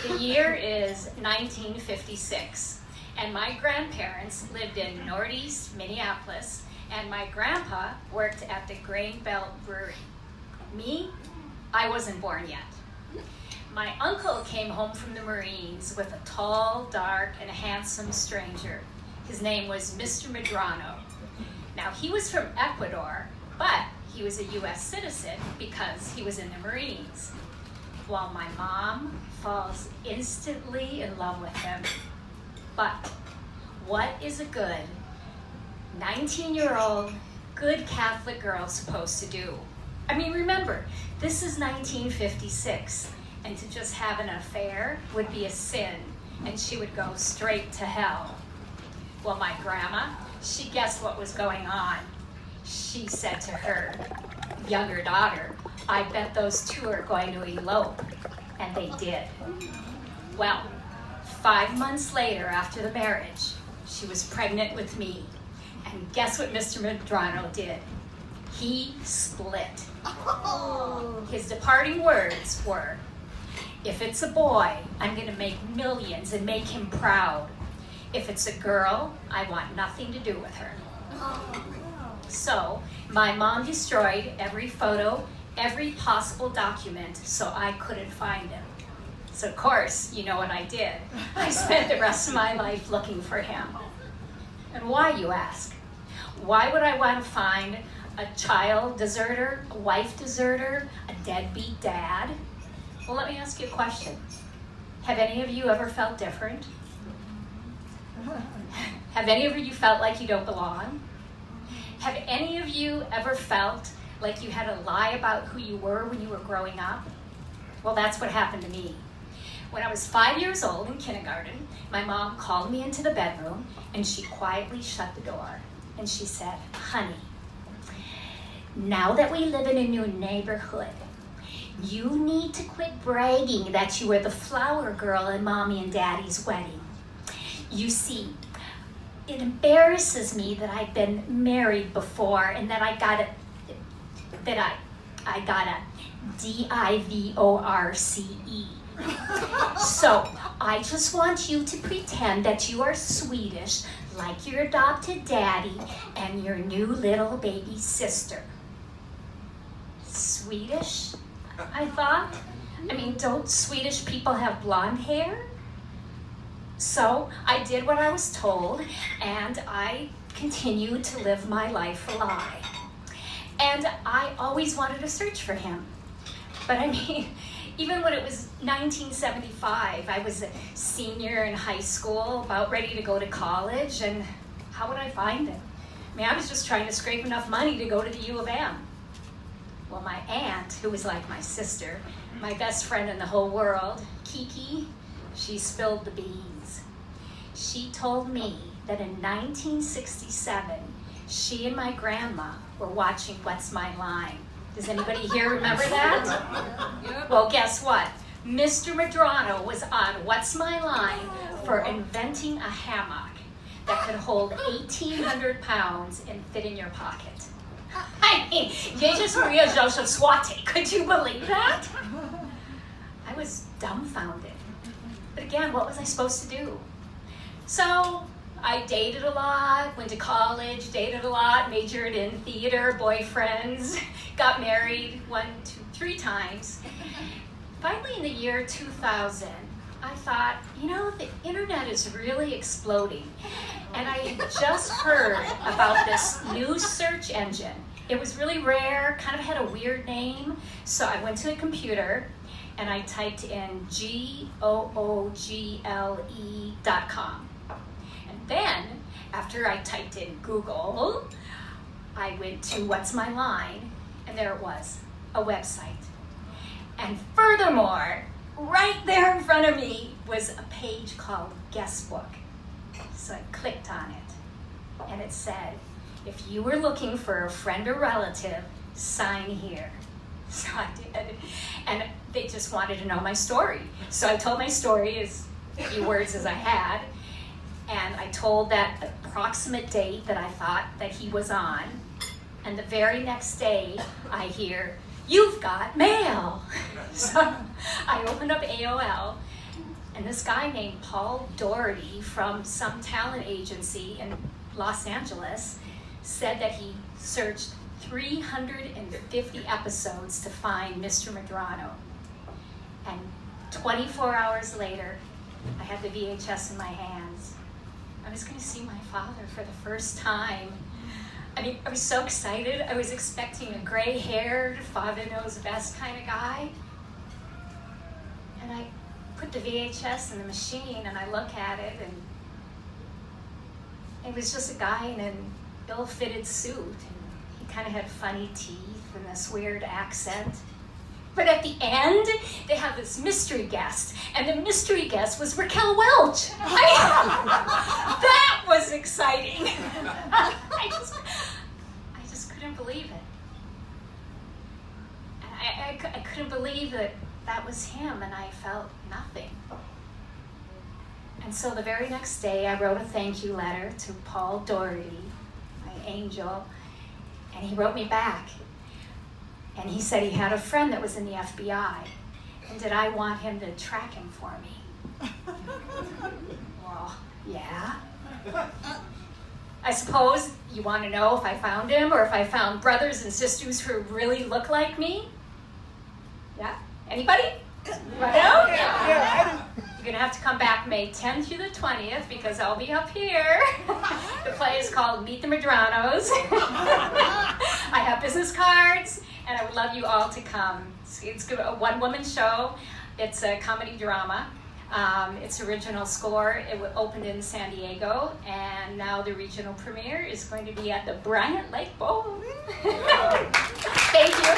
The year is 1956, and my grandparents lived in Northeast Minneapolis, and my grandpa worked at the Grain Belt Brewery. Me, I wasn't born yet. My uncle came home from the Marines with a tall, dark, and handsome stranger. His name was Mr. Medrano. Now, he was from Ecuador, but he was a U.S. citizen because he was in the Marines. While my mom falls instantly in love with him. But what is a good 19-year-old good Catholic girl supposed to do? I mean, remember, this is 1956, and to just have an affair would be a sin, and she would go straight to hell. Well, my grandma, she guessed what was going on. She said to her younger daughter, I bet those two are going to elope. And they did. Well, 5 months later after the marriage, she was pregnant with me. And guess what Mr. Medrano did? He split. His departing words were, if it's a boy, I'm going to make millions and make him proud. If it's a girl, I want nothing to do with her. So my mom destroyed every photo, every possible document, so I couldn't find him. So of course, you know what I did. I spent the rest of my life looking for him. And why, you ask? Why would I want to find a child deserter, a wife deserter, a deadbeat dad? Well, let me ask you a question. Have any of you ever felt different? Have any of you felt like you don't belong? Have any of you ever felt like you had to lie about who you were when you were growing up? Well, that's what happened to me. When I was 5 years old in kindergarten, my mom called me into the bedroom and she quietly shut the door. And she said, honey, now that we live in a new neighborhood, you need to quit bragging that you were the flower girl at mommy and daddy's wedding. You see, it embarrasses me that I've been married before and that I got a divorce. So I just want you to pretend that you are Swedish, like your adopted daddy and your new little baby sister. Swedish? I thought. I mean, don't Swedish people have blonde hair? So I did what I was told, and I continued to live my life a lie. And I always wanted to search for him. But I mean, even when it was 1975, I was a senior in high school, about ready to go to college, and how would I find him? I mean, I was just trying to scrape enough money to go to the U of M. Well, my aunt, who was like my sister, my best friend in the whole world, Kiki, she spilled the beans. She told me that in 1967, she and my grandma were watching What's My Line. Does anybody here remember that? Well, guess what? Mr. Medrano was on What's My Line for inventing a hammock that could hold 1,800 pounds and fit in your pocket. I mean, Jesus Maria Joseph Swati, could you believe that? I was dumbfounded. But again, what was I supposed to do? So I dated a lot, went to college, dated a lot, majored in theater, boyfriends, got married 1, 2, 3 times. Finally, in the year 2000, I thought, you know, the internet is really exploding. And I had just heard about this new search engine. It was really rare, kind of had a weird name. So I went to a computer and I typed in google.com. And then, after I typed in Google, I went to What's My Line, and there it was, a website. And furthermore, right there in front of me was a page called Guestbook. So I clicked on it, and it said, if you were looking for a friend or relative, sign here. So I did, and they just wanted to know my story. So I told my story as few words as I had, and I told that approximate date that I thought that he was on, and the very next day I hear, you've got mail. So I opened up AOL, And this guy named Paul Doherty from some talent agency in Los Angeles said that he searched 350 episodes to find Mr. Medrano. And 24 hours later, I had the VHS in my hands. I was going to see my father for the first time. I mean, I was so excited. I was expecting a gray-haired, father knows best kind of guy. And I put the VHS in the machine and I look at it, and it was just a guy in an ill-fitted suit. And he kind of had funny teeth and this weird accent. But at the end, they have this mystery guest, and the mystery guest was Raquel Welch. That was exciting. I just couldn't believe it. I couldn't believe that that was him, and I felt nothing. And so the very next day, I wrote a thank you letter to Paul Doherty, my angel, and he wrote me back. And he said he had a friend that was in the FBI, and did I want him to track him for me? Well, yeah. I suppose you want to know if I found him or if I found brothers and sisters who really look like me? Yeah? Anybody? Want to know? Yeah. You're going to have to come back May 10th through the 20th because I'll be up here. The play is called Meet the Medranos. I have business cards, and I would love you all to come. It's a one-woman show. It's a comedy drama. Its original score, it opened in San Diego, and now the regional premiere is going to be at the Bryant Lake Bowl. Thank you.